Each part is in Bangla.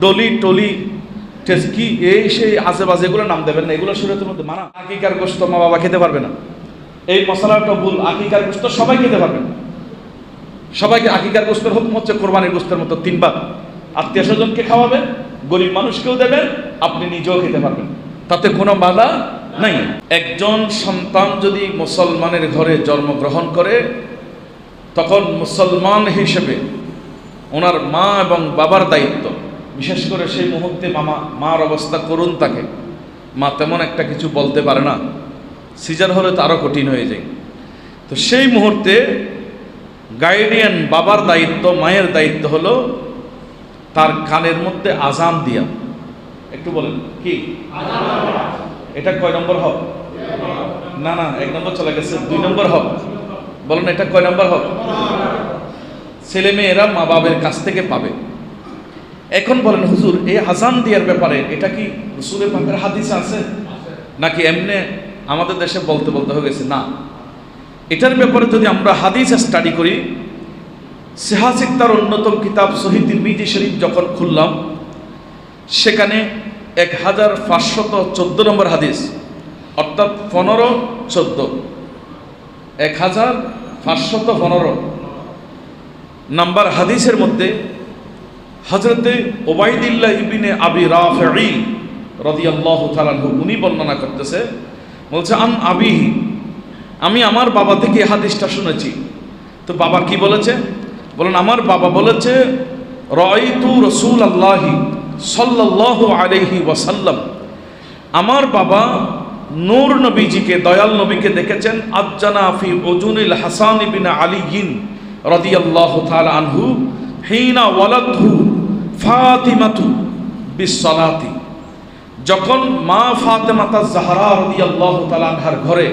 ডলি টলি কি এই সেই আশেপাশে এগুলো নাম দেবেন না, এগুলো শরীয়তের মধ্যে মানা। আকিকার গোশত মা বাবা খেতে পারবে না, এই মশলাটা ভুল। আকিকার গোশত সবাই খেতে পারবে না, সবাইকে আকিকার গোশতের হুকুম হচ্ছে কোরবানির গোশতের মতো 3 ভাগ। আত্মীয় স্বজনকে খাওয়াবেন, গরিব মানুষকেও দেবেন, আপনি নিজেও খেতে পারবেন, তাতে কোনো বাধা নাই। একজন সন্তান যদি মুসলমানের ঘরে জন্মগ্রহণ করে, তখন মুসলমান হিসেবে ওনার মা এবং বাবার দায়িত্ব, বিশেষ করে সেই মুহূর্তে মার অবস্থা করুন, তাকে মা তেমন একটা কিছু বলতে পারে না, সিজার হলে তো আরও কঠিন হয়ে যায়। তো সেই মুহূর্তে গাইডিয়ান বাবার দায়িত্ব, মায়ের দায়িত্ব হলো তার কানের মধ্যে আজান দিয়া। একটু বলেন কি এটা কয় নম্বর হক? না না, 1 নম্বর চলে গেছে, 2 নম্বর হক। বলেন এটা কয় নম্বর হক? ছেলে মেয়েরা মা বাবার কাছ থেকে পাবে। এখন বলেন হুজুর, এই আজান দেওয়ার ব্যাপারে এটা কি রাসূলের পাকের হাদিসে আছে নাকি এমনি আমাদের দেশে বলতে বলতে হয়ে গেছে? না, এটার ব্যাপারে যদি আমরা হাদিস স্টাডি করি, সিহাহ সিত্তার অন্যতম কিতাব সহিহ তিরমিজি শরীফ যখন খুললাম, সেখানে 1514 নম্বর হাদিস, অর্থাৎ 1514 1515 নাম্বার হাদিসের মধ্যে হযরতে উবাইদুল্লাহ ইবনে আবি রাফি রাদিয়াল্লাহু তাআলা আনহু উনি বর্ণনা করতেছে, বলছে আন আবিহি, আমি আমার বাবা থেকে এই হাদিসটা শুনেছি। তো বাবা কি বলেছে? বলেন আমার বাবা বলেছে, রাআইতু রাসূলুল্লাহি সাল্লাল্লাহু আলাইহি ওয়াসাল্লাম, আমার বাবা নূর নবীজিকে, দয়াল নবীকে দেখেছেন, আজ্জানা ফি উজুনিল হাসান ইবনে আলী রাদিয়াল্লাহু তাআলা আনহু হিনা ওয়ালাদহু ফাতিমাতু বিসসালাতি, যখন মা ফাতেমাতা জাহরা রাদিয়াল্লাহু তাআলা আনহার ঘরে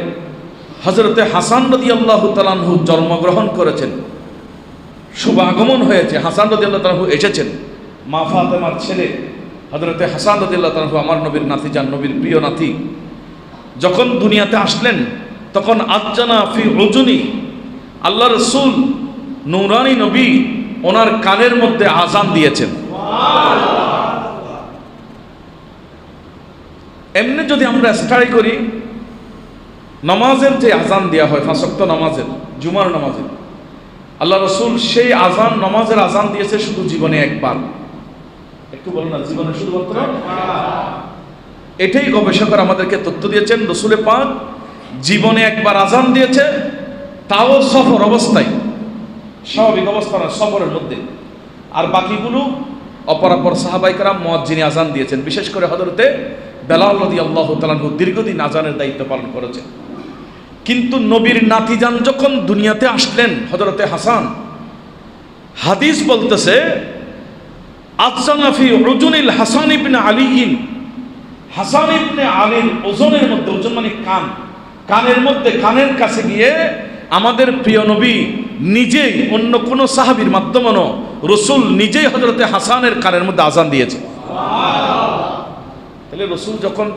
হযরতে হাসান রাদিয়াল্লাহু তাআলা আনহু জন্মগ্রহণ করেছেন, শুভ আগমন হয়েছে, হাসান রাদিয়াল্লাহু তাআলা আনহু এসেছেন, মা ফাতেমার ছেলে হযরতে হাসান রাদিয়াল্লাহু তাআলা আনহু আমার নবীর নাতি, যান নবীর প্রিয় নাতি, যখন দুনিয়াতে আসলেন, তখন আজ্জানা ফি উজুনি, আল্লাহ রাসূল নূরানী নবী ওনার কানের মধ্যে আজান দিয়েছেন। এমনি যদি আমরা স্টাডি করি, নামাজের যে আজান দেওয়া হয় 5 ওয়াক্ত নামাজের, জুমার নামাজের, আল্লাহ রাসূল সেই আজান, নামাজের আজান দিয়েছে শুধু জীবনে একবার। একটু বলুন না, জীবনে শুধুমাত্র এটাই গবেষকরা আমাদেরকে তথ্য দিয়েছেন, রাসূলের পাক জীবনে একবার আজান দিয়েছে, তাও সফর অবস্থায়, স্বাভাবিক অবস্থা না, সফরের মধ্যে। আর বাকিগুলো অপরাপর সাহাবায়ে কেরাম মুয়াজ্জিন আজান দিয়েছেন। বিশেষ করে হযরতে বেলাল রাদিয়াল্লাহু তাআলা আনহু দীর্ঘদিন আজানের দায়িত্ব পালন করেছেন। কিন্তু নবীর নাতিজান যখন দুনিয়াতে আসলেন, হযরতে হাসান, হাদিস বলতেছে আযযানা ফি উজুনিল হাসান ইবনে আলী, হাসান ইবনে আলীর ওজনের মধ্যে, ওজন মানে কান, কানের মধ্যে, কানের কাছে গিয়ে আমাদের প্রিয় নবী নিজেই, অন্য কোন সাহাবীর মাধ্যমে নয়, রাসূল নিজেই হযরতে হাসানের কানের মধ্যে আজান দিয়েছে। তাহলে রাসূল যখন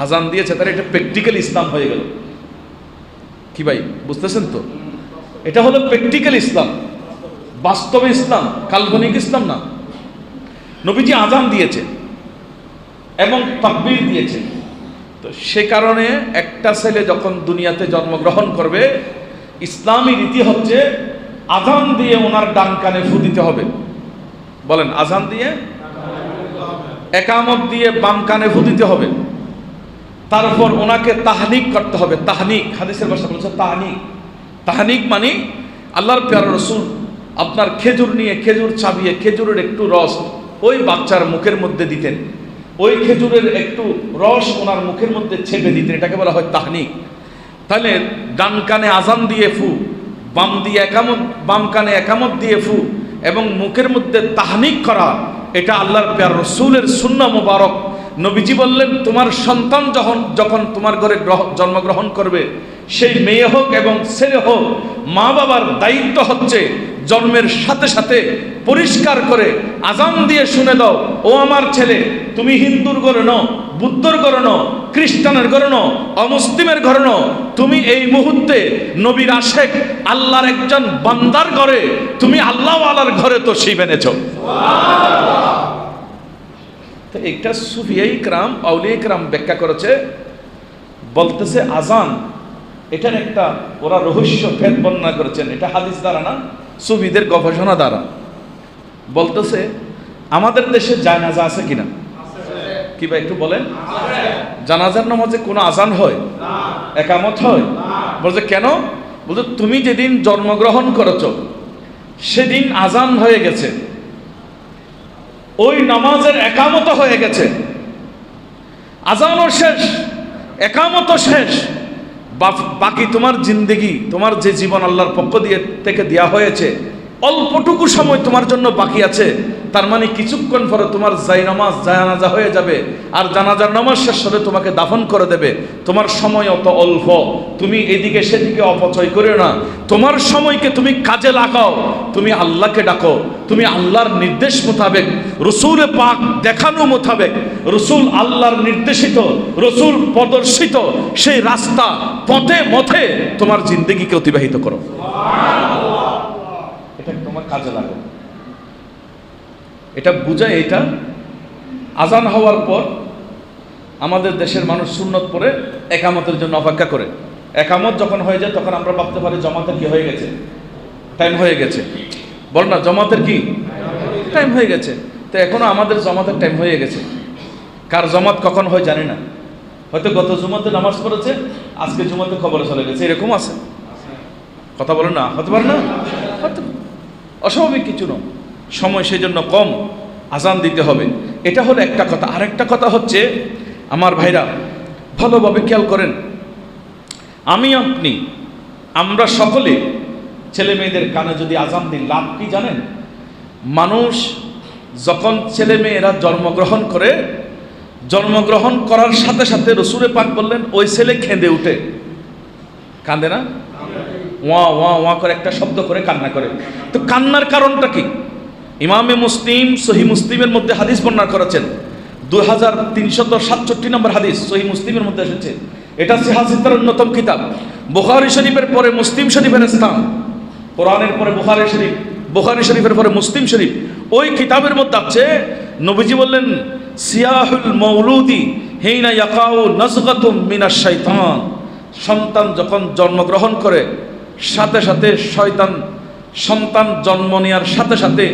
আজান দিয়েছে, তাহলে এটা প্র্যাকটিক্যাল ইসলাম হয়ে গেল। কি ভাই বুঝতেছেন তো? এটা হলো প্র্যাকটিক্যাল ইসলাম, বাস্তবে ইসলাম, কাল্পনিক ইসলাম না। নবীজি আজান দিয়েছে এবং তাকবীর দিয়েছে। তো সে কারণে একটা ছেলে যখন দুনিয়াতে জন্মগ্রহণ করবে, ইসলামী রীতি হচ্ছে আজান দিয়ে ওনার ডান কানে ফু দিতে হবে। বলেন, আজান দিয়ে, একামত দিয়ে বাম কানে ফু দিতে হবে। তারপর ওনাকে তাহনিক করতে হবে। তাহনিক, হাদিসের ভাষা বলছে তাহনিক। তাহনিক মানে আল্লাহর প্যারা রাসূল আপনার খেজুর নিয়ে, খেজুর চাবিয়ে, খেজুরের একটু রস ওই বাচ্চার মুখের মধ্যে দিতেন, ওই খেজুরের একটু রস ওনার মুখের মধ্যে ছেপে দিতেন, এটাকে বলা হয় তাহনিক। তাহলে ডান কানে আজান দিয়ে ফু, বাম দিয়ে একামত, বাম কানে একামত দিয়ে ফু এবং মুখের মধ্যে তাহনিক করা, এটা আল্লাহর প্যারা রাসূলের সুন্নাহ মুবারক। নবীজি বললেন, তোমার সন্তান যখন তোমার ঘরে জন্মগ্রহণ করবে, সেই মেয়ে হোক এবং ছেলে হোক, মা বাবার দায়িত্ব হচ্ছে জন্মের সাথে সাথে পরিষ্কার করে আজান দিয়ে শুনে দাও, ও আমার ছেলে, তুমি হিন্দুর ঘরে নও, বুদ্ধর ঘরে নও, খ্রিস্টানের ঘরে নও, অমুসলিমের ঘরে নও, তুমি এই মুহূর্তে নবীর আশেক আল্লাহর একজন বান্দার ঘরে, তুমি আল্লাহ ওয়ালার ঘরে তো শিব এনেছো। তো একটা সুফিয়াই کرام আউলিয়ায়ে کرام ব্যাখ্যা করেছে, বলতেছে আজান এটার একটা ওরা রহস্য ভেদ বর্ণনা করেছেন, এটা হাদিস দ্বারা না, সুফিদের গবেষণা দ্বারা। বলতেছে আমাদের দেশে জানাজা আছে কিনা? কি ভাই একটু বলেন। জানাজার নামাজে কোনো আজান হয়? একামত হয়? বলছে কেন? বলছে তুমি যেদিন জন্মগ্রহণ করেছো সেদিন আজান হয়ে গেছে, ওই নামাজের একামত হয়ে গেছে, আজানও শেষ, একামতও শেষ, বাকি তোমার জিন্দেগি, তোমার যে জীবন আল্লাহর পক্ষ থেকে দেয়া হয়েছে, অল্পটুকু সময় তোমার জন্য বাকি আছে। তার মানে কিছুক্ষণ পরে তোমার জানাজা হয়ে যাবে, আর জানাজার নামাজ শেষ হলে তোমাকে দাফন করে দেবে। তোমার সময় অত অল্প, তুমি এদিকে সেদিকে অপচয় করে না, তোমার সময়কে তুমি কাজে লাগাও, তুমি আল্লাহকে ডাকো, তুমি আল্লাহর নির্দেশ মোতাবেক, রসুল পাক দেখানো মোতাবেক, রসুল আল্লাহর নির্দেশিত, রসুল প্রদর্শিত সেই রাস্তা পথে মথে তোমার জিন্দেগিকে অতিবাহিত করো, এটা তোমার কাজে লাগো। এটা বুঝায়, এটা আজান হওয়ার পর আমাদের দেশের মানুষ সুন্নত পড়ে একামতের জন্য অপেক্ষা করে। একামত যখন হয়ে যায় তখন আমরা ভাবতে পারি জমাতের কি হয়ে গেছে, টাইম হয়ে গেছে। বল না, জমাতের কি টাইম হয়ে গেছে। তো এখনো আমাদের জমাতের টাইম হয়ে গেছে। কার জমাত কখন হয় জানি না, হয়তো গত জুমাতে নামাজ পড়েছে, আজকে জুমাতে খবরে চলে গেছে, এরকম আছে। কথা বলেন না, হতে পারে না, অস্বাভাবিক কিছু নয়, সময় সেই জন্য কম, আজান দিতে হবে। এটা হলো একটা কথা। আরেকটা কথা হচ্ছে, আমার ভাইরা ভালোভাবে খেয়াল করেন, আমি আপনি আমরা সকলে ছেলে মেয়েদের কানে যদি আজান দিই, লাভ কি জানেন? মানুষ যখন ছেলে মেয়েরা জন্মগ্রহণ করে, জন্মগ্রহণ করার সাথে সাথে রসুলে পাক বললেন ওই ছেলে কেঁদে উঠে, কাঁদে না? ওয়া ওয়া ওয়া করে একটা শব্দ করে কান্না করে। তো কান্নার কারণটা কি? ইমামে মুসলিম সহি মুসলিমের মধ্যে হাদিস বর্ণনা করেছেন, 2367 নম্বর হাদিস সহি মুসলিমের মধ্যে এসেছে। এটা সিহাসিতার অন্যতম কিতাব। বুখারী শরীফের পরে মুসলিম শরীফের স্থান, কোরআনের পরে বুখারী শরীফ, বুখারী শরীফের পরে মুসলিম শরীফ। ওই কিতাবের মধ্যে আছে, নবীজি বললেন সিয়াহুল মাউলুদি হিনা ইয়াকাউ নাজগাতুম মিনাশ শাইতান, সন্তান যখন জন্মগ্রহণ করে সাথে সাথে শয়তান, সন্তান জন্ম নেওয়ার সাথে সাথে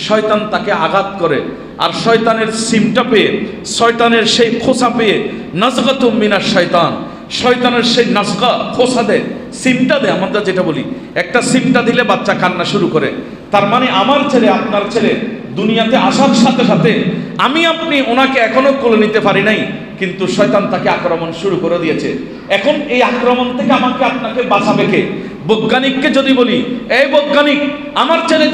শয়তান তাকে আঘাত করে, আর শয়তানের সিমটা পেয়ে, শয়তানের সেই খোসা পেয়ে নাজগাতুম মিনাশ শয়তান, শয়তানের সেই নাজগা খোসা দেয়, সিমটা দেয়। আমরা যেটা বলি, একটা সিমটা দিলে বাচ্চা কান্না শুরু করে। তার মানে আমার ছেলে, আপনার ছেলে দুনিয়াতে আসার সাথে সাথে আমি আপনি ওনাকে এখনো কোলে নিতে পারি নাই, কিন্তু শয়তান তাকে আক্রমণ শুরু করে দিয়েছে। এখন এই আক্রমণ থেকে আমাকে আপনাকে বাঁচাবে কে? বৈজ্ঞানিককে যদি বলি, এই বৈজ্ঞানিক, আমার ছেলে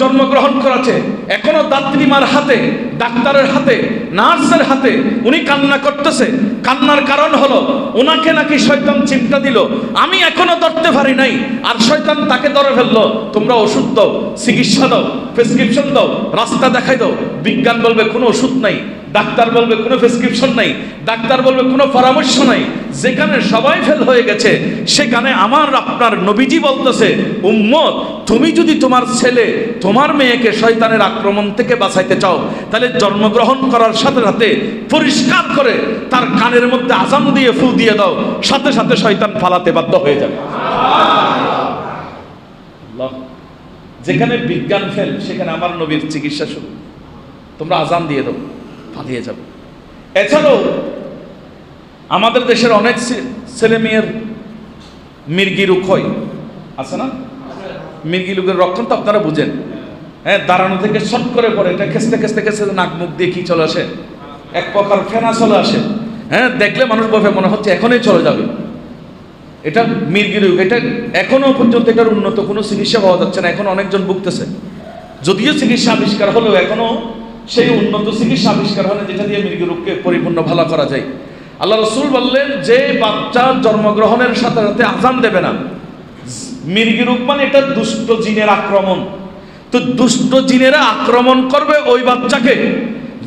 জন্মগ্রহণ করেছে, এখনো দাত্রীমার হাতে, ডাক্তারের হাতে, নার্সের হাতে, উনি কান্না করতেছে। কান্নার কারণ হলো ওনাকে নাকি শয়তান চিমটা দিল, আমি এখনো ধরতে পারি নাই, আর শয়তান তাকে ধরে ফেললো। তোমরা ওষুধ দাও, চিকিৎসা দাও, প্রেসক্রিপশন দাও, রাস্তা দেখাই দাও। বিজ্ঞান বলবে কোনো ওষুধ নাই, ডাক্তার বলবে কোনো প্রেসক্রিপশন নাই, ডাক্তার বলবে কোনো পরামর্শ নাই। যেখানে সবাই ফেল হয়ে গেছে, সেখানে আমার আপনার নবীজি বলতেছে, উম্মত তুমি যদি তোমার ছেলে, তোমার মেয়েকে শয়তানের আক্রমণ থেকে বাঁচাইতে চাও, তাহলে জন্মগ্রহণ করার সাথে সাথে পরিষ্কার করে তার কানের মধ্যে আজান দিয়ে ফু দিয়ে দাও, সাথে সাথে শয়তান পালাতে বাধ্য হয়ে যাবে। যেখানে বিজ্ঞান ফেল, সেখানে আমার নবীর চিকিৎসা শুরু। তোমরা আজান দিয়ে দাও, পালিয়ে যাবে। এছাড়াও আমাদের দেশের অনেক ছেলে মেয়ের মির্গি রোগ হয়, আছে না? মির্গি রোগের লক্ষণ তো আপনারা বুঝেন। হ্যাঁ, দাঁড়ানো থেকে শট করে পড়ে, এটা খেসতে খেসতে খেসতে নাক মুখ দিয়ে কি চলে আসে, এক প্রকার ফেনা চলে আসে। হ্যাঁ, দেখলে মানুষ বলবে মনে হচ্ছে এখনই চলে যাবে। এটা মির্গি রোগ। এটা এখনো পর্যন্ত এটার উন্নত কোনো চিকিৎসা পাওয়া যাচ্ছে না, এখন অনেকজন ভুগতেছে। যদিও চিকিৎসা আবিষ্কার হলেও এখনো সেই উন্নত চিকিৎসা আবিষ্কার হয় না যেটা দিয়ে মির্গি রোগকে পরিপূর্ণ ভালো করা যায়। আল্লাহ রসুল বললেন, যে বাচ্চা জন্মগ্রহণের সাথে সাথে আজান দেবে না, মির্গি রোগ মানে এটা দুষ্ট জিনের আক্রমণ। তো দুষ্ট জিনেরা আক্রমণ করবে ওই বাচ্চাকে,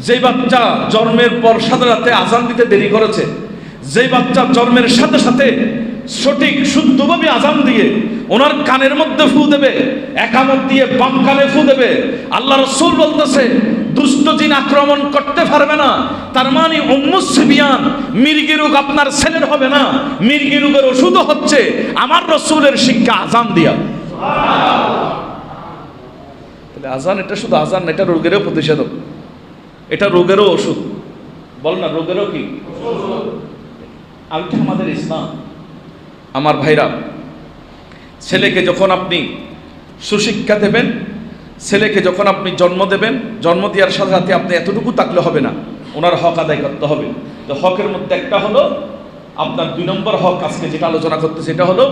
যে বাচ্চা জন্মের পর সাথে সাথে আজান দিতে দেরি করেছে, যে বাচ্চা জন্মের সাথে সাথে সঠিক শুদ্ধভাবে আজান দিয়ে ওনার কানের মধ্যে ফু দেবে, একামত দিয়ে বাম কানে ফু দেবে। আল্লাহ রসুল বলতেছে, দুষ্ট জিন আক্রমণ করতে পারবে না। তার মানে উম্মুস সিবিয়ান, মির্গি রোগ আপনার ছেলের হবে না। মির্গি রোগের ওষুধও হচ্ছে আমার রাসূলের শিক্ষা, আযান দিয়া। তাহলে আযান এটা শুধু আযান না, এটা রোগেরও প্রতিষেধক, এটা রোগেরও ওষুধ। বল না, রোগেরও কি ওষুধ? আলটা আমাদের ইসলাম। আমার ভাইরা, ছেলেকে যখন আপনি সুশিক্ষা দেবেন, ছেলেকে যখন আপনি জন্ম দেবেন, জন্ম দেওয়ার সাথে সাথে আপনি এতটুকু তাকলে হবে না, ওনার হক আদায় করতে হবে। তো হকের মধ্যে একটা হলো আপনার 2 নম্বর হক, আজকে যেটা আলোচনা করতেছে এটা হলো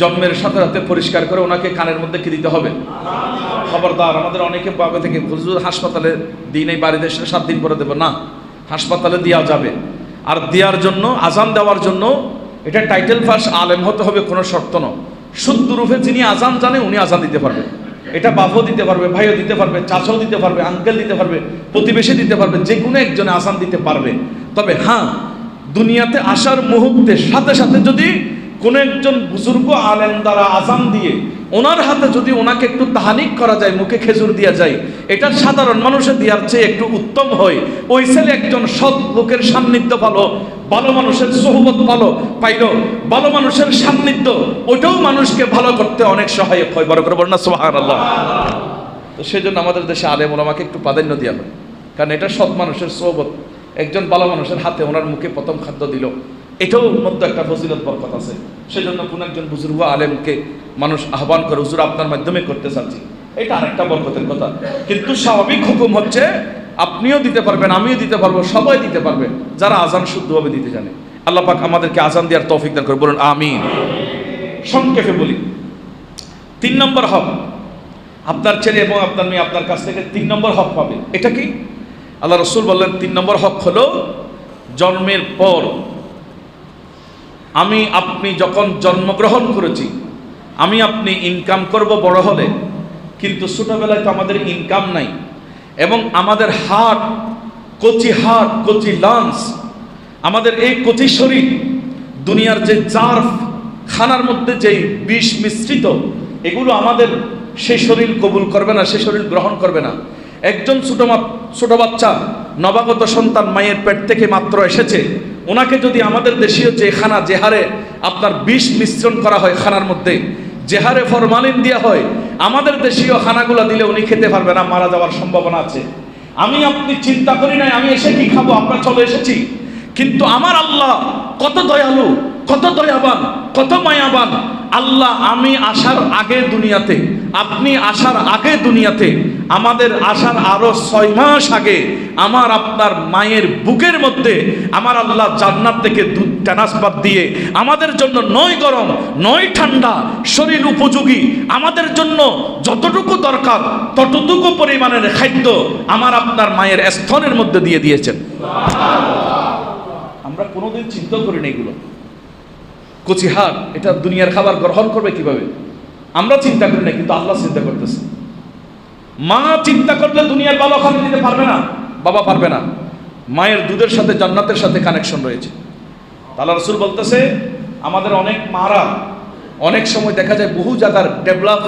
জন্মের সাথে সাথে পরিষ্কার করে ওনাকে কানের মধ্যে কি দিতে হবে? খবরদার, আমাদের অনেকে বাবা থেকে হুজুর হাসপাতালে দিন এই বাড়িতে 7 দিন পরে দেবো না, হাসপাতালে দেওয়া যাবে। আর দেওয়ার জন্য, আজান দেওয়ার জন্য এটা টাইটেল পাস আলেম হতে হবে কোনো শর্ত নয়। শুদ্ধ রূপে যিনি আজান জানে উনি আজান দিতে পারবে। এটা বাপও দিতে পারবে, ভাইও দিতে পারবে, চাচাও দিতে পারবে, আঙ্কেল দিতে পারবে, প্রতিবেশী দিতে পারবে, যে কোনো একজনে আজান দিতে পারবে। তবে হ্যাঁ, দুনিয়াতে আসার মুহূর্তে সাথে সাথে যদি কোনো একজন বুজুর্গ আলেম দ্বারা আজান দিয়ে ওনার হাতে যদি ওনাকে একটু তাহানিক করা যায়, মুখে খেজুর দেওয়া যায়, এটা সাধারণ মানুষের দেওয়ার চেয়ে একটু উত্তম হয়। ওই ছেলে একজন সৎ লোকের সান্নিধ্য ভালো, ভালো মানুষের সোহবত ভালো পাইল, ভালো মানুষের সান্নিধ্য, ওটাও মানুষকে ভালো করতে অনেক সহায়ক হয়। বড় করে বল না সুবহানাল্লাহ। তো সেই জন্য আমাদের দেশে আলেম ওলামাকে একটু প্রাধান্য দেওয়া হয়, কারণ এটা সৎ মানুষের সোহবত। একজন ভালো মানুষের হাতে ওনার মুখে প্রথম খাদ্য দিল, এটাও মধ্যে একটা ফজিলত বরকত আছে। সেজন্য কোন একজন বুজুর্গ আলেমকে মানুষ আহ্বান করে, হুজুর আপনার মাধ্যমে করতে চাচ্ছি, এটা আরেকটা বরকতের কথা। কিন্তু স্বাভাবিক হুকুম হচ্ছে আপনিও দিতে পারবেন, আমিও দিতে পারবো, সবাই দিতে পারবে যারা আজান শুদ্ধভাবে দিতে জানে। আল্লাহ পাক আমাদেরকে আজান দেওয়ার তৌফিক দান করে, বলুন আমিন। সংক্ষেপে বলি, 3 নম্বর হক, আপনার ছেলে এবং আপনার মেয়ে আপনার কাছ থেকে 3 নম্বর হক পাবে। এটা কি? আল্লাহ রসুল বললেন 3 নম্বর হক হলো জন্মের পর আমি আপনি যখন জন্মগ্রহণ করেছি, আমি আপনি ইনকাম করব বড় হলে, কিন্তু ছোটবেলায় তো আমাদের ইনকাম নাই, এবং আমাদের হাড়, কচি লাঞ্চ, আমাদের এই কচি শরীর, দুনিয়ার যে জার্ফ, খানার মধ্যে যেই বিষ মিশ্রিত, এগুলো আমাদের সেই শরীর কবুল করবে না, সেই শরীর গ্রহণ করবে না। একজন ছোট বাচ্চা, নবাগত সন্তান মায়ের পেট থেকে মাত্র এসেছে, ওনাকে যদি আমাদের দেশীয় যে খানা, যে হারে আপনার বিষ মিশ্রণ করা হয় খানার মধ্যে, যে হারে ফরমালিন দেওয়া হয়, আমাদের দেশীয় খানাগুলো দিলে উনি খেতে পারবে না, মারা যাওয়ার সম্ভাবনা আছে। আমি আপনি চিন্তা করি নাই আমি এসে কি খাবো, আমরা চলে এসেছি। কিন্তু আমার আল্লাহ কত দয়ালু, কত দয়াবান, কত মায়াবান আল্লাহ। আমি আসার আগে দুনিয়াতে, আপনি আসার আগে দুনিয়াতে, আমাদের আসার আরো 6 মাস আগে আমার আপনার মায়ের বুকের মধ্যে আমার আল্লাহ জান্নাত থেকে দুধ ট্রান্সফার দিয়ে আমাদের জন্য নয় গরম নয় ঠান্ডা, শরীর উপযোগী, আমাদের জন্য যতটুকু দরকার ততটুকু পরিমাণের খাদ্য আমার আপনার মায়ের স্তনের মধ্যে দিয়ে দিয়েছেন। আমরা কোনোদিন চিন্তা করি না এগুলো। কচিহার, এটা দুনিয়ার খাবার গ্রহণ করবে কিভাবে, আমরা চিন্তা করি না, কিন্তু আল্লাহ চিন্তা করতেছে। মা চিন্তা করলে দুনিয়ার ভালো খাবার দিতে পারবে না, বাবা পারবে না। মায়ের দুধের সাথে জান্নাতের সাথে কানেকশন রয়েছে। আল্লাহ রাসূল বলতেছে, আমাদের অনেক মারা অনেক সময় দেখা যায় বহু জায়গার ডেভেলপ,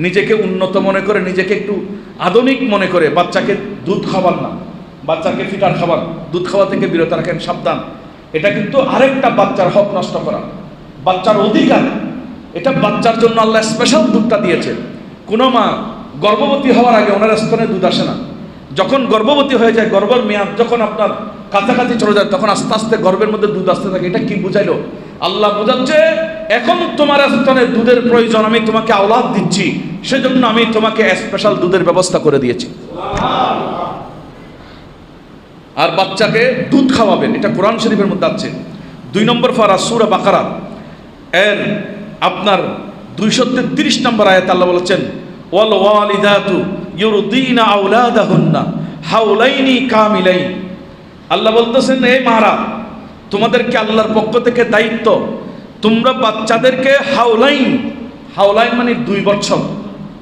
নিজেকে উন্নত মনে করে, নিজেকে একটু আধুনিক মনে করে বাচ্চাকে দুধ খাবার না, বাচ্চাকে ফিটার খাবার, দুধ খাওয়া থেকে বিরত রাখেন, সাবধান। এটা কিন্তু আরেকটা বাচ্চার হক নষ্ট করা, বাচ্চার অধিকার। এটা বাচ্চার জন্য আল্লাহ স্পেশাল দুধটা দিয়েছে। কোনো মা গর্ভবতী হওয়ার আগে ওনার স্তনে দুধ আসে না, যখন গর্ভবতী হয়ে যায়, গর্ভের মেয়াদ যখন আপনার কাছাকাছি চলে যায়, তখন আস্তে আস্তে গর্ভের মধ্যে দুধ আসতে থাকে। এটা কি বুঝাইলো? আল্লাহ বোঝাচ্ছে, এখন তোমার স্তনে দুধের প্রয়োজন, আমি তোমাকে আওলাদ দিচ্ছি, সেজন্য আমি তোমাকে স্পেশাল দুধের ব্যবস্থা করে দিয়েছি। আর বাচ্চাকে দুধ খাওয়াবেন, এটা কোরআন শরীফের মধ্যে আছে। 2 নম্বর পারা সূরা বাকারা এর আপনার 233 নম্বর আয়াত আল্লাহ বলেছেন, ওয়াল ওয়ালিদাতু ইউরদিনা আওলাদাহুন্না হাওলাইনি কামিলাইন। আল্লাহ বলতেছেন, এই মারা, তোমাদেরকে আল্লাহর পক্ষ থেকে দায়িত্ব, তোমরা বাচ্চাদেরকে হাওলাইন, হাওলাইন মানে 2 বছর,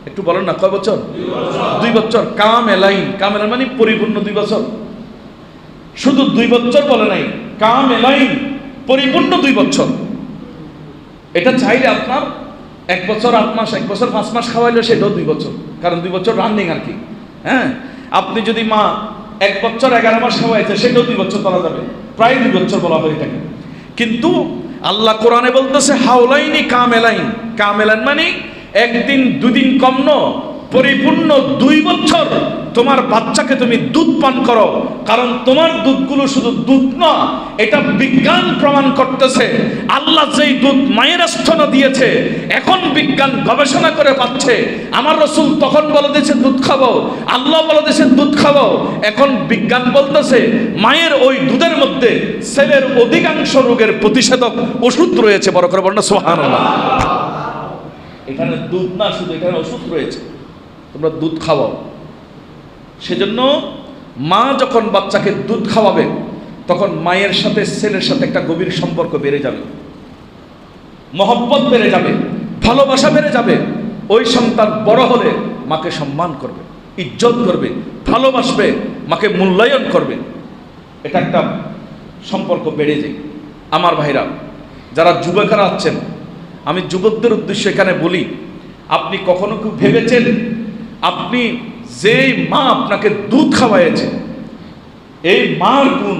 একটু বলেন না কয় বছর? 2 বছর। কামেলাইন, কামেলাইন মানে পরিপূর্ণ 2 বছর। শুধু 2 বছর বলে নাই, কামেলাইন পরিপূর্ণ 2 বছর। এটা চাইলে আপনার 1 বছর 8 মাস, 1 বছর 5 মাস খাওয়াইলে সেটাও 2 বছর, কারণ 2 বছর রানিং আর কি। হ্যাঁ, আপনি যদি মা 1 বছর 11 মাস খাওয়াইছে, সেটাও 2 বছর বলা যাবে, প্রায় 2 বছর বলা হয়ে থাকে। কিন্তু আল্লাহ কোরআনে বলতেছে হাওলাইনি কামেলাইন। কামেলান মানে 1 দিন 2 দিন কম ন, পরিপূর্ণ 2 বছর তোমার বাচ্চাকে তুমি দুধ পান করো। কারণ তোমার দুধগুলো শুধু দুধ না, এটা বিজ্ঞান প্রমাণ করতেছে আল্লাহ যেই দুধ মায়ের স্তনে দিয়েছে, এখন বিজ্ঞান গবেষণা করে পাচ্ছে। আমার রাসূল তখন বলে দিয়েছে দুধ খাবো, আল্লাহ বলে দিয়েছে দুধ খাবো। এখন বিজ্ঞান বলতেছে মায়ের ওই দুধের মধ্যে ছেলের অধিকাংশ রোগের প্রতিষেধক ওষুধ রয়েছে। বড় করে বলুন সুবহানাল্লাহ। এখানে দুধ না, শুধু এখানে ওষুধ রয়েছে, তোমরা দুধ খাওয়াও। সেজন্য মা যখন বাচ্চাকে দুধ খাওয়াবে, তখন মায়ের সাথে ছেলের সাথে একটা গভীর সম্পর্ক বেড়ে যাবে, মহব্বত বেড়ে যাবে, ভালোবাসা বেড়ে যাবে। ওই সন্তান বড় হলে মাকে সম্মান করবে, ইজ্জত করবে, ভালোবাসবে, মাকে মূল্যায়ন করবে। এটা একটা সম্পর্ক বেড়ে যায়। আমার ভাইরা, যারা যুবকেরা আছেন, আমি যুবকদের উদ্দেশ্যে এখানে বলি, আপনি কখনো কি ভেবেছেন আপনি যেই মা আপনাকে দুধ খাওয়াইছে, এই মার গুণ,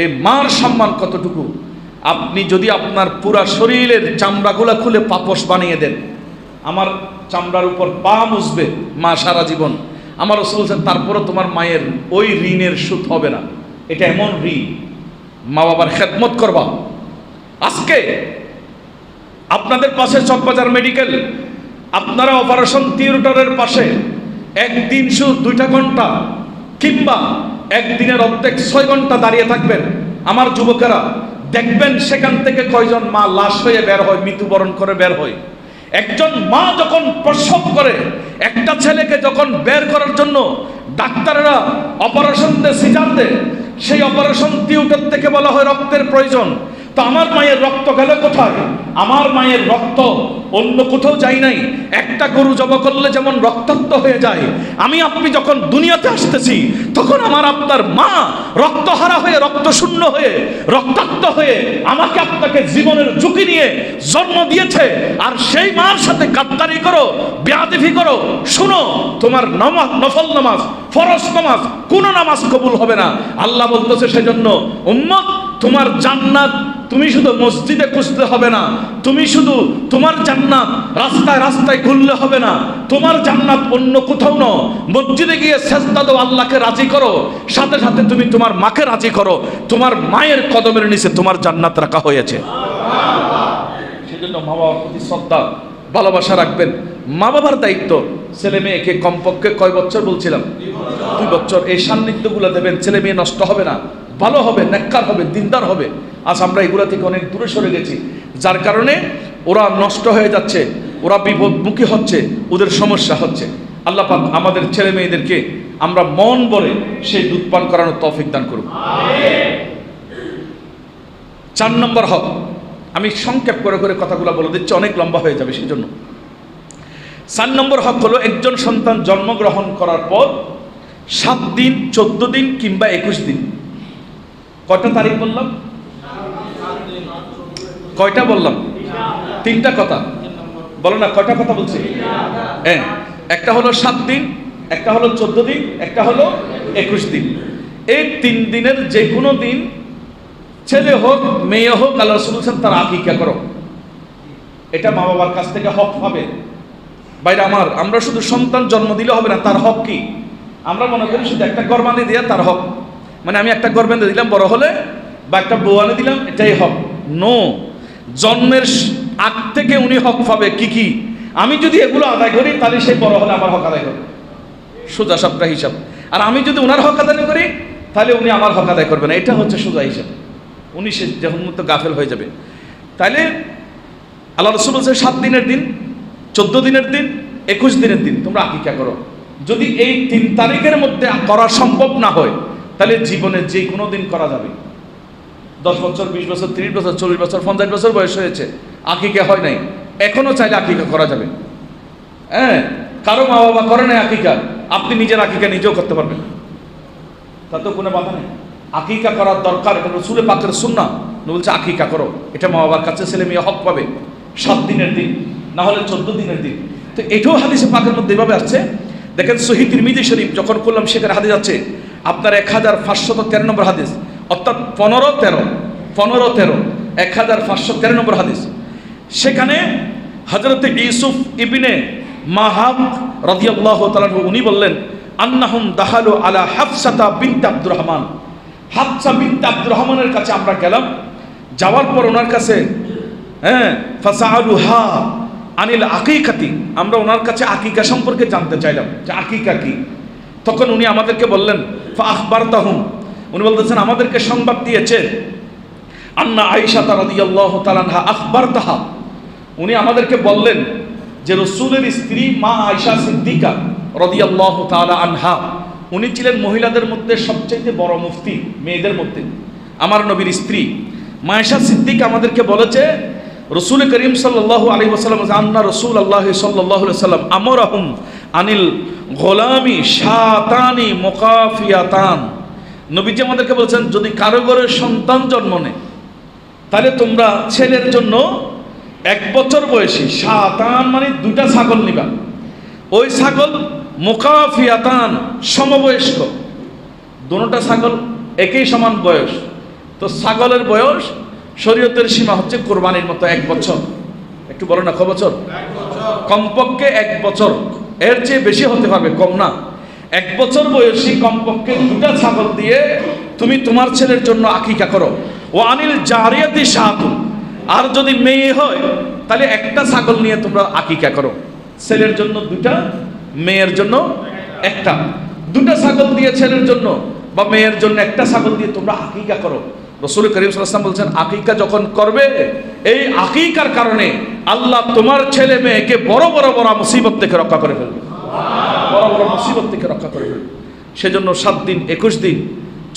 এই মার সম্মান কতটুকু? আপনি যদি আপনার পুরা শরীরের চামড়াগুলা খুলে পাপোশ বানিয়ে দেন, আমার চামড়ার উপর পা মুছবে মা সারা জীবন, আমার রাসূল বলেছেন, তারপরও তোমার মায়ের ওই ঋণের সুদ হবে না। এটা এমন ঋণ, মা বাবার খেদমত করবা। আজকে আপনাদের পাশে চকবাজার মেডিকেল, আপনারা অপারেশন থিয়েটারের পাশে একদিন শুধু 2টা ঘন্টা কিংবা একদিনের অর্ধেক 6 ঘন্টা দাঁড়িয়ে থাকবেন। আমার যুবকেরা দেখবেন সেখান থেকে কয়জন মা লাশ হয়ে বের হয়, মৃত্যুবরণ করে বের হয়। একজন মা যখন প্রসব করে, একটা ছেলেকে যখন বের করার জন্য ডাক্তাররা অপারেশন দিয়ে সিজার দেয়, সেই অপারেশন থিয়েটার থেকে বলা হয় রক্তের প্রয়োজন। তো আমার মায়ের রক্ত গেল কোথায়? আমার মায়ের রক্ত অন্য কোথাও যায় নাই। একটা গরু জব করলে যেমন রক্তাক্ত হয়ে যায়, আমি আপনি যখন দুনিয়াতে আসতেছি তখন আমার আপনার মা রক্তহারা হয়ে, রক্ত শূন্য হয়ে, রক্তাক্ত হয়ে আমাকে আপনাকে জীবনের ঝুঁকি নিয়ে জন্ম দিয়েছে। আর সেই মার সাথে গাদ্দারি করো, বেয়াদবি করো। শুনো, তোমার নামাজ, নফল নামাজ, ফরজ নামাজ, কোনো নামাজ কবুল হবে না। আল্লাহ বলতেছে সেজন্য উম্মত, তোমার জান্নাত তুমি শুধু মসজিদে খুঁজতে হবে না, তুমি শুধু তোমার জান্নাত রাস্তায় রাস্তায় ঘুরলে হবে না, তোমার জান্নাত অন্য কোথাও না। মসজিদে গিয়ে সেজদা দাও, আল্লাহকে রাজি করো, সাথে সাথে তুমি তোমার মাকে রাজি করো। তোমার মায়ের কদমের নিচে তোমার জান্নাত রাখা হয়েছে। সেজন্য মা বাবার প্রতি শ্রদ্ধা, ভালোবাসা রাখবেন। মা বাবার দায়িত্ব ছেলে মেয়েকে কমপক্ষে কয় বছর বলছিলাম? 2 বছর। এই সান্নিধ্যগুলো দেবেন, ছেলে মেয়ে নষ্ট হবে না, ভালো হবে, নেককার হবে, দিনদার হবে। আজ আমরা এগুলা থেকে অনেক দূরে সরে গেছি, যার কারণে ওরা নষ্ট হয়ে যাচ্ছে, ওরা বিপদমুখী হচ্ছে, ওদের সমস্যা হচ্ছে। আল্লাহ পাক আমাদের ছেলে মেয়েদেরকে আমরা মন ভরে সেই দুধ পান করানোর তৌফিক দান করুন। 4 নম্বর হক, আমি সংক্ষেপ করে করে কথাগুলো বলে দিচ্ছি, অনেক লম্বা হয়ে যাবে সেই জন্য। 4 নম্বর হক হলো, একজন সন্তান জন্মগ্রহণ করার পর 7 দিন, 14 দিন কিংবা 21 দিন, কয়টা তারিখ বললাম? কয়টা বললাম? 3টা কথা বলো না, কয়টা কথা বলছি? হ্যাঁ, একটা হলো 7 দিন, একটা হলো 14 দিন, একটা হলো 21 দিন। এই 3 দিনের যে কোনো দিন, ছেলে হোক মেয়ে হোক, আল্লাহ রাসূল বলেছেন তার আকীকা করো। এটা মা বাবার কাছ থেকে হক পাবে। বাইরে আমার, আমরা শুধু সন্তান জন্ম দিলে হবে না, তার হক কি? আমরা মনে করি শুধু একটা গরবানি দিয়ে তার হক, মানে আমি একটা গরবানি দিলাম বড় হলে, বা একটা বউয়ানি দিলাম, এটাই হক। নো, জন্মের আগ থেকে উনি হক পাবে। কি কি? আমি যদি এগুলো আদায় করি, তাহলে সে বড় হলে আমার হক আদায় করবে, সোজা সাপটা হিসাব। আর আমি যদি ওনার হক আদায় করি, তাহলে উনি আমার হক আদায় করবে না। এটা হচ্ছে সোজা হিসাব। উনি সে যখন মতো গাফেল হয়ে যাবে। তাইলে আল্লাহ রাসূল বলছে 7 দিনের দিন, 14 দিনের দিন, 21 দিনের দিন তোমরা আকীকা করো। যদি এই 3 তারিখের মধ্যে করা সম্ভব না হয়, তাহলে জীবনে যে কোনো দিন করা যাবে। 10 বছর, 20 বছর, 30 বছর, 40 বছর, 50 বছর বয়স হয়েছে, আকীকা হয় নাই, এখনো চাইলে আকীকা করা যাবে। হ্যাঁ, কারো মা বাবা করে নাই আকীকা, আপনি নিজের আকীকা নিজেও করতে পারবেন, তাতে কোনো বাধা নেই। আকীকা করার দরকার, এটা রাসূল পাকের সুন্নাহ। বলছে আকীকা করো, এটা মা বাবার কাছে ছেলে মেয়ে হক পাবে। 7 দিনের দিন, না হলে 14 দিনের দিন। তো এটাও হাদিসে পাকের মধ্যে এভাবে আসছে দেখেন সহিহ তিরমিজি শরীফ যখন করলাম সেখানে হাদিস আছে আপনার 1513 নম্বর হাদিস, অর্থাৎ 15-13 1513 নম্বর হাদিস। সেখানে হযরত ইউসুফ ইবনে মাহাব রাদিয়াল্লাহু তাআলা উনি বললেন আন্নাহুম দাখালু আলা হাফসাতা বিনত আব্দুর রহমান, হাফসা বিনত আব্দুর রহমানের কাছে আমরা গেলাম। যাওয়ার পর ওনার কাছে ফাসালুহা আনিল আকিকাতি, আমরা ওনার কাছে আকিকা সম্পর্কে জানতে চাইলাম যে আকিকা কি। তখন উনি আমাদেরকে বললেন ফা আখবারতাহুম, উনি বলতেছেন আমাদেরকে সংবাদ দিয়েছে আন্না আয়েশা রাদিয়াল্লাহু তাআলা আনহা আখবারতাহা, উনি আমাদেরকে বললেন যে রাসূলের স্ত্রী মা আয়েশা সিদ্দিকা রাদিয়াল্লাহু তাআলা আনহা, উনি ছিলেন মহিলাদের মধ্যে সবচেয়ে বড় মুফতি, মেয়েদের মধ্যে। আমার নবীর স্ত্রী মা আয়েশা সিদ্দিকা আমাদেরকে বলেছে রাসূল করিম সাল্লাল্লাহু আলাইহি ওয়াসাল্লাম আন্না রাসূলুল্লাহ সাল্লাল্লাহু আলাইহি ওয়াসাল্লাম আমরাহুম আনিল গোলামি শাতানি মুকাফিয়াতান, নবীজি আমাদেরকে বলেছেন যদি কারো ঘরে সন্তান জন্ম নেয় তাহলে তোমরা ছেলের জন্য 1 বছর বয়সী শাতান মানে 2টা ছাগল নিবা, ওই ছাগল মুকাফিয়াতান সমবয়স্ক, দুটোটা ছাগল একই সমান বয়স। তো ছাগলের বয়স শরীয়তের সীমা হচ্ছে কোরবানির মতো 1 বছর। একটু বলো না, ক বছর? কমপক্ষে 1 বছর, এর চেয়ে বেশি হতে পারবে, কম না। 1 বছর বয়সী কমপক্ষে 2টা ছাগল দিয়ে তুমি তোমার ছেলের জন্য আকিকা করো। ও আনিল জারিয়াতি শাতুন, আর যদি মেয়ে হয় তাহলে 1টা ছাগল নিয়ে তোমরা আকিকা করো, ছেলের জন্য 2টা, মেয়ের জন্য 1টা। 2টা ছাগল দিয়ে ছেলের জন্য বা মেয়ের জন্য 1টা ছাগল দিয়ে তোমরা আকিকা করো। রাসূল করিম সাল্লাল্লাহু আলাইহি ওয়াসাল্লাম বলছেন আকিকা যখন করবে, এই আকিকার কারণে আল্লাহ তোমার ছেলে মেয়েকে বড় বড় মুসিবত থেকে রক্ষা করে ফেলবে, বড় বড় মুসিবত থেকে রক্ষা করে ফেলবে। সেজন্য 7 দিন, 21 দিন,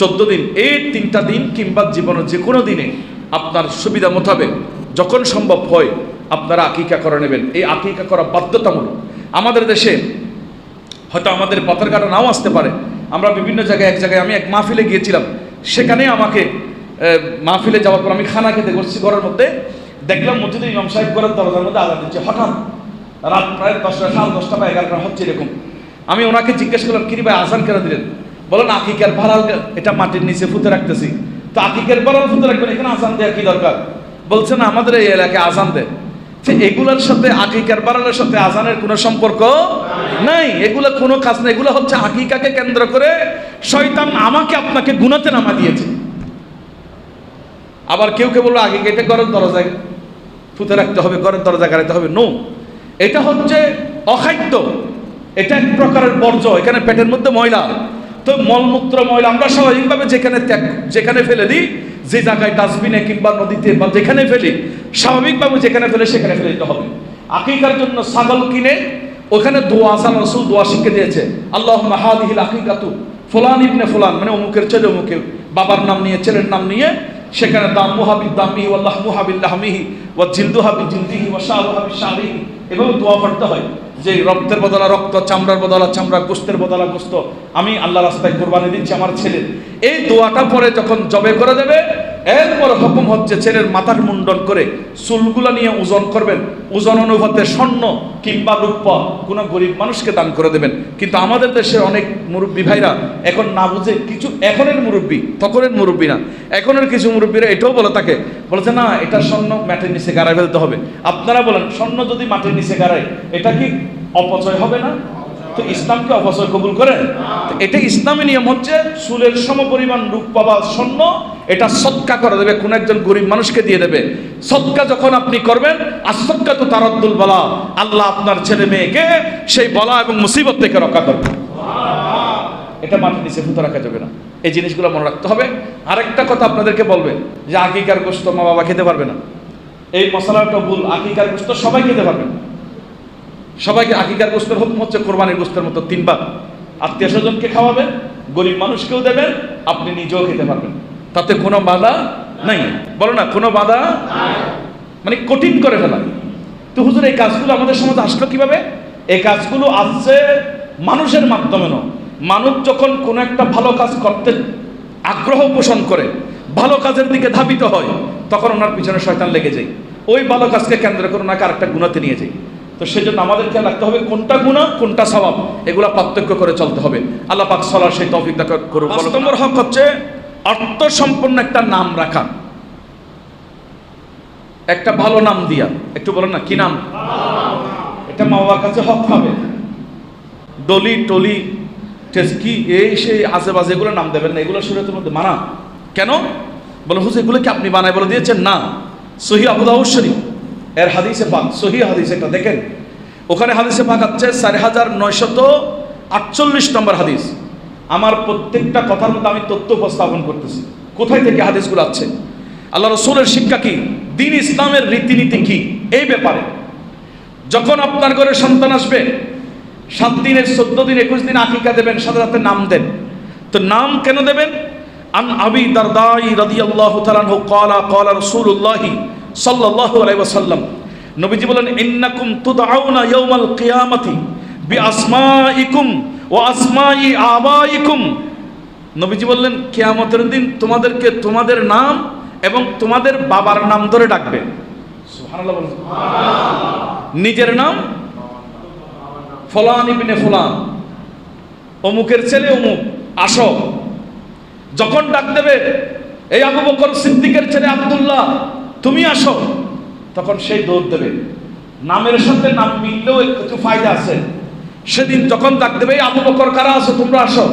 14 দিন, এই 3টা দিন কিংবা জীবনের যে কোনো দিনে আপনার সুবিধা মোতাবেক যখন সম্ভব হয় আপনারা আকিকা করে নেবেন। এই আকিকা করা বাধ্যতামূলক। আমাদের দেশে হয়তো আমাদের পথের কাটা নাও আসতে পারে, আমরা বিভিন্ন জায়গায়, এক জায়গায় আমি এক মাহফিলে গিয়েছিলাম, সেখানে আমাকে মাহফিলে যাওয়ার পর আমি খানা খেতে বসছি ঘরের মধ্যে, দেখলাম মসজিদের ইমাম সাহেব ঘরের দরজার মধ্যে আজান দিচ্ছে। হঠাৎ রাত প্রায় 10টা, সাড়ে 10টা বা 11টা হচ্ছে এরকম। আমি ওনাকে জিজ্ঞেস করলাম কিরি ভাই আজান কেন দিলেন? বলেন আকিকার ভাড়াল এটা মাটির নিচে ফুতে রাখতেছি, তো আকিকার ভাড়াল ফুতে রাখবেন, এখানে আজান দেওয়ার কি দরকার? বলছে না আমাদের এই এলাকায় আজান দেয়। এগুলোর সাথে আকিকার বাড়ানোর সাথে আজানের কোনো সম্পর্ক নাই, এগুলো কোনো কাজ নেই। এগুলো হচ্ছে আকিকাকে কেন্দ্র করে শয়তান আমাকে আপনাকে গুনাতে নামা দিয়েছে। আবার কেউ কে বললো আকিকা এটা ঘরের দরজায় ফুতে রাখতে হবে, ঘরের দরজা গাড়াতে হবে। নো, এটা হচ্ছে অখাদ্য, এটা এক প্রকারের বর্জ্য। এখানে পেটের মধ্যে ময়লা, তো মলমূত্র ময়লা আমরা স্বাভাবিকভাবে যেখানে ফেলে দিই, যে জায়গায় ডাস্টবিনে কিংবা নদীতে বা যেখানে ফেলি, স্বাভাবিকভাবে যেখানে ফেলে সেখানে ফেলে দিতে হবে। আকিকার জন্য ছাগল কিনে ওখানে দোয়া আসান, রাসূল দোয়া শিখে দিয়েছে, আল্লাহুম্মা হাদিহিল আকিকাতু ফুলান ইবনে ফুলান, মানে অমুকের ছেলে অমুকের, বাবার নাম নিয়ে ছেলের নাম নিয়ে সেখানে দামুহা বিদামিহি ওয়া লাহমুহা বিলাহমিহি ওয়া জিলদুহা বিজিলদিহি ওয়া শারুহা বিশারিহি, এভাবে দোয়া পড়তে হয় যে রক্তের বদলা রক্ত, চামড়ার বদলা চামড়া, গোশতের বদলা গোশত, আমি আল্লাহ রাস্তায় কোরবানি দিচ্ছি আমার ছেলে। এই দোয়াটা পরে যখন জবে করে দেবে, এরপর হুকুম হচ্ছে ছেলের মাথার মুন্ডন করে চুলগুলা নিয়ে ওজন করবেন, ওজন অনুপাতে স্বর্ণ কিংবা রূপা কোনো গরিব মানুষকে দান করে দেবেন। কিন্তু আমাদের দেশের অনেক মুরব্বী ভাইরা এখন না বুঝে কিছু, এখনের মুরব্বী, তখনের মুরব্বী না, এখনের কিছু মুরব্বীরা এটাও বলে থাকে, বলছে না এটা স্বর্ণ মাটির নিচে গাড়ায় ফেলতে হবে। আপনারা বলেন স্বর্ণ যদি মাটির নিচে গাড়ায় এটা কি অপচয় হবে না? তো ইসলামকে অপচয় কবুল করেন? এটা ইসলামী নিয়ম হচ্ছে চুলের সমপরিমাণ রূপা বা স্বর্ণ এটা সদকা করে দেবে, কোন একজন গরিব মানুষকে দিয়ে দেবে। সদকা যখন আপনি করবেন, আর সদকা তো তারাদ্দুল বালা, আল্লাহ আপনার ছেলে মেয়েকে সেই বলা এবং মুসিবত থেকে রক্ষা করবে। এটা মাটির নিচে ফুটো রাখা যাবে না, এই জিনিসগুলো মনে রাখতে হবে। আরেকটা কথা আপনাদেরকে বলবে যে আকিকার গোশত মা বাবা খেতে পারবে না, এই মশলাটা ভুল। আকিকার গোশত সবাই খেতে পারবে, সবাইকে। আকিকার গোশতের হুকুম হচ্ছে কোরবানির গোশতের মতো 3 ভাগ, আত্মীয় স্বজনকে খাওয়াবেন, গরিব মানুষকেও দেবেন, আপনি নিজেও খেতে পারবেন, তাতে কোনো বাধা নাই। বলো না কোনো বাধা, মানে কঠিন করে ফেলা। তো হুজুর এই কাজগুলো আমাদের সমাজে আসলো কিভাবে? এই কাজগুলো আসছে মানুষের মাধ্যমে নয়। মানুষ যখন কোনো একটা ভালো কাজ করতে আগ্রহ পোষণ করে, ভালো কাজের দিকে ধাবিত হয়, তখন ওনার পিছনে শয়তান লেগে যায়, ওই ভালো কাজকে কেন্দ্র করে ওনাকে আরেকটা গুনাতে নিয়ে যায়। তো সেজন্য আমাদের খেয়াল রাখতে হবে কোনটা গুনাহ কোনটা সওয়াব, এগুলা পার্থক্য করে চলতে হবে। আল্লাহ পাক চলার সেই তৌফিক দান করুন। ৫ নম্বর হক হচ্ছে অর্থ সম্পন্ন একটা নাম রাখা, একটা ভালো নাম দিয়া। একটু বলেন না কি নাম? এটা মা বাবার কাছে হক পাবে। ডলি টলি টেস্কি এই সেই আশেপাশে এগুলো নাম দেবেন না, এগুলো শরীয়তের মধ্যে মানা। কেন বলে হুজুর এগুলো কি আপনি বানায় বলে দিয়েছেন? না, সহিহ আবু দাউদ শরীফ এর হাদিসে পাক, সহিহ হাদিস এটা দেখেন, ওখানে হাদিসে পাক আছে ৪৯৪৮ নম্বর হাদিস। আমার প্রত্যেকটা কথার মধ্যে আমি তথ্য উপস্থাপন করতেছি, কোথায় থেকে হাদিসগুলো আছে, আল্লাহ রসুলের শিক্ষা কি, দ্বীন ইসলামের রীতিনীতি কি এই ব্যাপারে। যখন আপনার ঘরে সন্তান আসবে 7 দিনের 14 দিন 21 দিন আকিকা দেবেন, সাথে সাথে নাম দেন। তো নাম কেন দেবেন? আন আবি দারদাই রাদিয়াল্লাহু তাআলা আনহু ক্বালা ক্বালা রাসূলুল্লাহি সাল্লাল্লাহু আলাইহি ওয়াসাল্লাম, নবীজি বলেন ইন্নাকুম তুদআউনা ইয়াউমাল কিয়ামাতি বিআসমাইকুম ওয়া আসমাই আবাইকুম। নবীজি বললেন কিয়ামতের দিন তোমাদেরকে তোমাদের নাম এবং তোমাদের বাবার নাম ধরে ডাকবে। সুবহানাল্লাহ বলেন। নিজের নাম ফলান ইবনে ফুলান, অমুকের ছেলে অমুক, আসো। যখন ডাক দেবে এই আবু বকর সিদ্দিকের ছেলে আব্দুল্লাহ তুমি আসো, তখন সেই দৌড় দেবে। নামের সাথে নাম মিললেও একটু ফায়দা আছে। সেদিন যখন ডাক দেবে আবু বকর কারা আসো তোমরা আসো,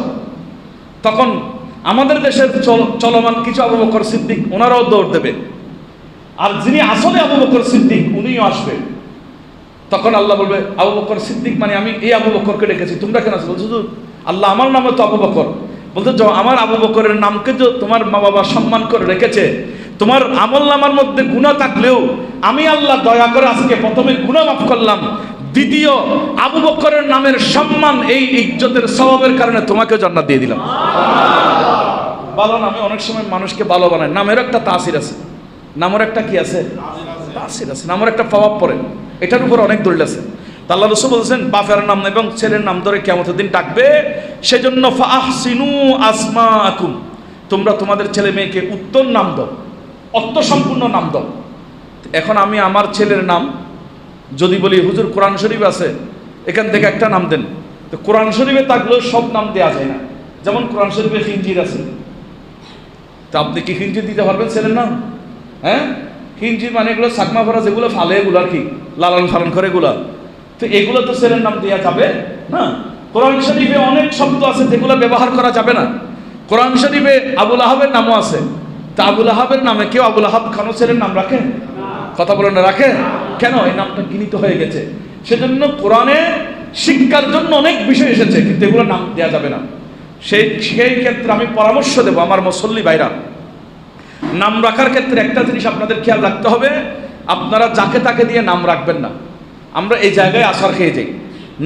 তখন আমাদের দেশের চলমান কিছু আবু বকর সিদ্দিক ওনারাও দৌড় দেবে, আর যিনি আসলে আবু বকর সিদ্দিক উনিও আসবে। তখন আল্লাহ বলবে আবু বকর সিদ্দিক মানে আমি এই আবু বকরকে ডেকেছি, তোমরা কেন আসো? বলছো আল্লাহ আমার নামে তো আবু বকর। বলতে আমার আবু বকরের নামকে যে তোমার মা বাবা সম্মান করে রেখেছে, তোমার আমল নামার মধ্যে গুনাহ থাকলেও আমি আল্লাহ দয়া করে আজকে প্রথমে গুনাহ মাফ করলাম, দ্বিতীয় আবু বকরের নামের সম্মান এই ইজ্জতের সওয়াবের কারণে তোমাকেও জান্নাত দিয়ে দিলাম। ভালো নামে অনেক সময় মানুষকে ভালো বানায়, নামের একটা তাসির আছে, নামের একটা কি আছে, তাসির আছে, নামের একটা প্রভাব পড়ে, এটার উপর অনেক দলিল আছে। আল্লাহ রাসূল বলেছেন বাপের নাম এবং ছেলের নাম ধরে কিয়ামতের দিন ডাকবে, সেজন্য ফাহসিনু আসমাআকুম, তোমরা তোমাদের ছেলে মেয়েকে উত্তম নাম দাও, অর্থ সম্পূর্ণ নাম দাও। এখন আমি আমার ছেলের নাম যদি বলি হুজুর কোরআন শরীফ আছে এখান থেকে একটা নাম দেন, তো কোরআন শরীফে থাকলেও সব নাম দেওয়া যায় না। যেমন কোরআন শরীফে খিনজির আছে, তো আপনি কি খিনজির দিতে পারবেন ছেলের নাম? হ্যাঁ, খিনজির মানে এগুলো চাকমা ফরা যেগুলো ফালে, এগুলো আর কি লালন পালন করে এগুলা, তো এগুলো তো ছেলের নাম দেওয়া যাবে না। কোরআন শরীফে অনেক শব্দ আছে যেগুলো ব্যবহার করা যাবে না। কোরআন শরীফে আবুল আহাবের নামও আছে, তা আবুল আহাবের নামে কেউ আবুল আহাব খানো ছেলের নাম রাখে? কথা বলেন না, রাখে কেন? এই নামটা গৃহীত হয়ে গেছে। সেজন্য কোরআনে শিক্ষার জন্য অনেক বিষয় এসেছে, কিন্তু এগুলো নাম দেওয়া যাবে না। সেই ক্ষেত্রে আমি পরামর্শ দেব আমার মুসল্লি ভাইরা, নাম রাখার ক্ষেত্রে একটা জিনিস আপনাদের খেয়াল রাখতে হবে, আপনারা যাকে তাকে দিয়ে নাম রাখবেন না। আমরা এই জায়গায় আসার খেয়ে যাই,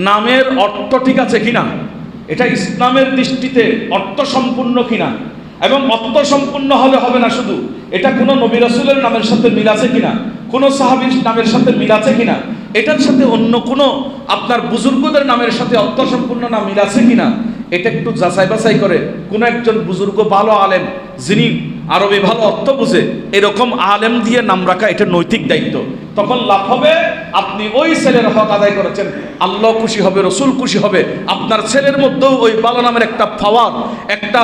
নামের অর্থ ঠিক আছে কিনা, এটা ইসলামের দৃষ্টিতে অর্থ সম্পূর্ণ কিনা, এবং অর্থ সম্পূর্ণ হলে হবে না শুধু, এটা কোনো নবী রাসূলের নামের সাথে মিল আছে কিনা, কোনো সাহাবীর নামের সাথে মিল আছে কিনা, এটার সাথে অন্য কোনো আপনার বুজুর্গদের নামের সাথে অর্থ সম্পূর্ণ নাম মিল আছে কিনা, এটা একটু যাচাই বাছাই করে কোনো একজন বুজুর্গ ভালো আলেম যিনি আরবি ভালো অর্থ বুঝে এরকম আলেম দিয়ে নাম রাখা এটা নৈতিক দায়িত্ব। তখন লাভ হবে, আপনি ওই ছেলের হক আদায় করেছেন, আল্লাহ খুশি হবে, রসুল খুশি হবে, আপনার ছেলের মধ্যেও ওই ভালো নামের একটা পাওয়ার, একটা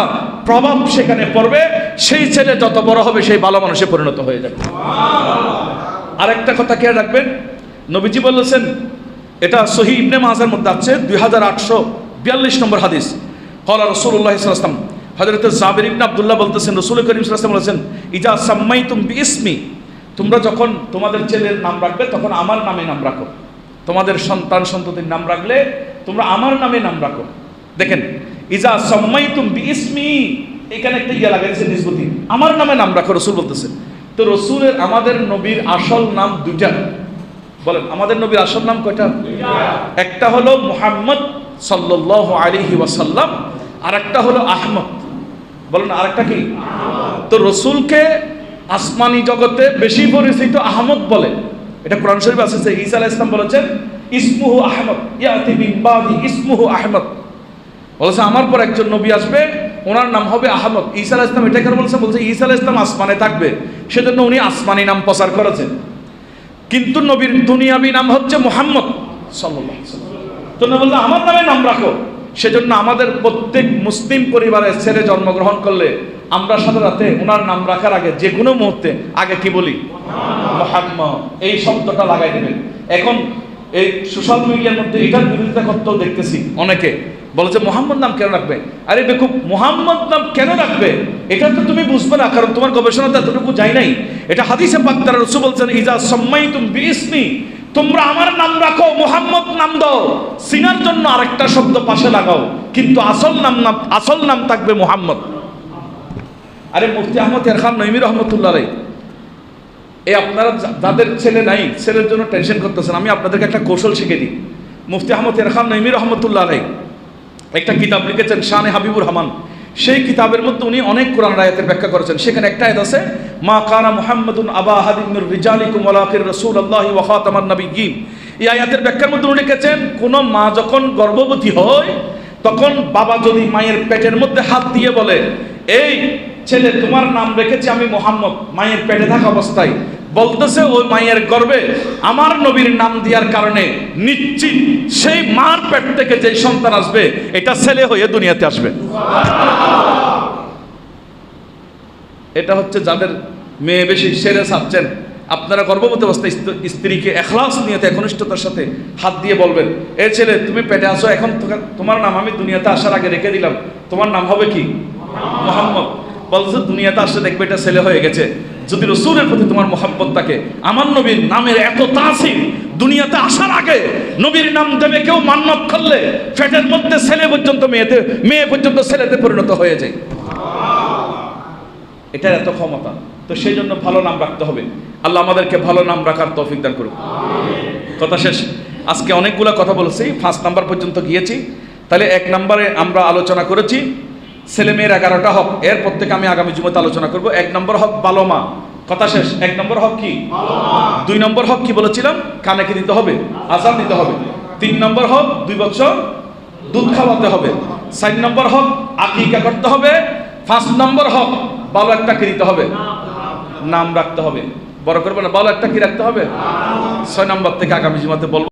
প্রভাব সেখানে পড়বে, সেই ছেলে যত বড় হবে সেই ভালো মানুষে পরিণত হয়ে যাবে। আরেকটা কথা খেয়াল রাখবেন, নবীজি বলেছেন, এটা সহিহ ইবনে মাজার মধ্যে আছে 2842 নম্বর হাদিস, ক্বালা রাসূলুল্লাহ সাল্লাল্লাহু আলাইহি ওয়াসাল্লাম, হযরত জাবির ইবনে আব্দুল্লাহ বলতেছেন রাসূল করিম সাল্লাল্লাহু আলাইহি ওয়াসাল্লাম বলেছেন, ইজা সাম্মাইতুম বিইসমি, তোমরা যখন তোমাদের ছেলের নাম রাখবে তখন আমার নামে নাম রাখো। তোমাদের সন্তান সন্ততির নাম রাখলে তোমরা আমার নামে নাম রাখো। দেখেন ইজা সাম্মাইতুম বিইসমি, এখানে একটা ইয়া লাগাইছে নিসবতি, আমার নামে নাম রাখো রাসূল বলতেছেন। তো রাসূলের আমাদের নবীর আসল নাম দুইটা, বলেন আমাদের নবীর আসল নাম কয়টা? একটা হলো মুহাম্মদ সাল্লাল্লাহু আলাইহি ওয়াসাল্লাম, আর একটা হলো আহমদ। বলেন আরেকটা কি? তো রসুলকে আসমানি জগতে বেশি পরিচিত আহমদ বলে, এটা কোরআন শরীফে আছে। ঈসা আলাইহিস সালাম বলেছেন ইসমুহু আহমদ ইয়াতি মিন বাদি ইসমুহু আহমদ, বলেছে আমার পর একজন নবী আসবে ওনার নাম হবে আহমদ। ঈসা আলাইহিস সালাম এটা কেন বলছে? বলছে ঈসা আলাইহিস সালাম আসমানে থাকবে, সেজন্য উনি আসমানি নাম প্রচার করেছেন, কিন্তু নবীর দুনিয়াবি নাম হচ্ছে মুহাম্মদ। সাল্লাল্লাহু আলাইহি ওয়াসাল্লাম। তো নবী বললেন আমার নামে নাম রাখো। সেজন্য আমাদের প্রত্যেক মুসলিম পরিবারের ছেলে জন্মগ্রহণ করলে আমরা সাথে সাথে ওনার নাম রাখার আগে যে কোনো মুহূর্তে আগে কি বলি? মুহাম্মদ, এই শব্দটা লাগাই দেবেন। এখন এই সোশ্যাল মিডিয়ার মধ্যে এটার বিরোধিতা করতেও দেখতেছি অনেকে বলে যে মোহাম্মদ নাম কেন রাখবে? আরে বেকুব, মোহাম্মদ নাম কেন রাখবে এটা তো তুমি বুঝবে না, কারণ তোমার গবেষণাতে এতটুকু যায় নাই। এটা হাদিসে পাক দ্বারা রাসূল বলছেন ইজা সাম্মাইতুম বিইসমি, তোমরা আমার নাম রাখো, মোহাম্মদ নাম দাও, সিনার জন্য আরেকটা শব্দ পাশে লাগাও, কিন্তু আসল নাম থাকবে মোহাম্মদ। আরে মুফতি আহমদ এরখান নঈমী রহমতুল্লাহ আলাইহি, এই আপনারা যাদের ছেলে নাই, ছেলের জন্য টেনশন করতেছেন, আমি আপনাদেরকে একটা কৌশল শিখে দিই। মুফতি আহমদ এরখান নঈমী রহমতুল্লাহ আলাইহি একটা কিতাব লিখেছেন শানে হাবিবুর রহমান। সেই কিতাবের মধ্যে উনি অনেক কোরআন আয়াতের ব্যাখ্যা করেছেন। সেখানে একটা আয়াত আছে, মা কানা মুহাম্মাদুন আবা আহাদিন মির রিজালিকুম ওয়ালাকিন রাসূলুল্লাহি ওয়া খাতামান নাবিয়্যিন। এই আয়াতের ব্যাখ্যার মধ্যে উনি লিখেছেন, কোন মা যখন গর্ভবতী হয় তখন বাবা যদি মায়ের পেটের মধ্যে হাত দিয়ে বলে, এই ছেলে তোমার নাম রেখেছি আমি মুহাম্মদ, মায়ের পেটে থাকা অবস্থায় বলতেছে ওই মায়ের গর্ভে আমার নবীর নাম দেওয়ার কারণে নিশ্চিত সেই মার পেট থেকে যে সন্তান আসবে এটা ছেলে হয়ে দুনিয়াতে আসবে। এটা হচ্ছে যাদের মেয়ে বেশি সেরে চাচ্ছেন, আপনারা গর্ভবতী অবস্থায় স্ত্রীকে ইখলাস নিয়তে একনিষ্ঠতার সাথে হাত দিয়ে বলবেন, এ ছেলে তুমি পেটে আসো, এখন তোমার নাম আমি দুনিয়াতে আসার আগে রেখে দিলাম, তোমার নাম হবে কি? মুহাম্মদ। বলছে দুনিয়াতে আসলে দেখবে এটা ছেলে হয়ে গেছে। যদি রাসূলের প্রতি তোমার মুহাব্বত থাকে, আমার নবীর নামের এত তাসীর, দুনিয়াতে আসার আগে নবীর নাম দেবে কেউ মান্নত করলে পেটের মধ্যে ছেলে পর্যন্ত মেয়ে পর্যন্ত ছেলেতে পরিণত হয়ে যায়। এটার এত ক্ষমতা। তো সেই জন্য ভালো নাম রাখতে হবে। আল্লাহ আমাদেরকে ভালো নাম রাখার তৌফিক দান করুন। কথা শেষ। আজকে অনেকগুলো কথা বলেছি, 5 নাম্বার পর্যন্ত গিয়েছি। তাহলে 1 নম্বরে আমরা আলোচনা করেছি ছেলে মেয়ের 11টা হক, এর প্রত্যেকে আমি আগামী জুমাতে আলোচনা করব। 1 নম্বর হক ভালো মা। কথা শেষ। 1 নম্বর হক কি? 2 নম্বর হক কি বলেছিলাম? কানে কি দিতে হবে? আযান দিতে হবে। 3 নম্বর হক 2 বছর দুধ খাওয়াতে হবে। 4 নম্বর হক আকিকা করতে হবে। 5 নম্বর হক ভালো একটা কি দিতে হবে? নাম রাখতে হবে। বড় করবে না, ভালো একটা কি রাখতে হবে? 6 নম্বর থেকে আগামী জুমাতে বলবো।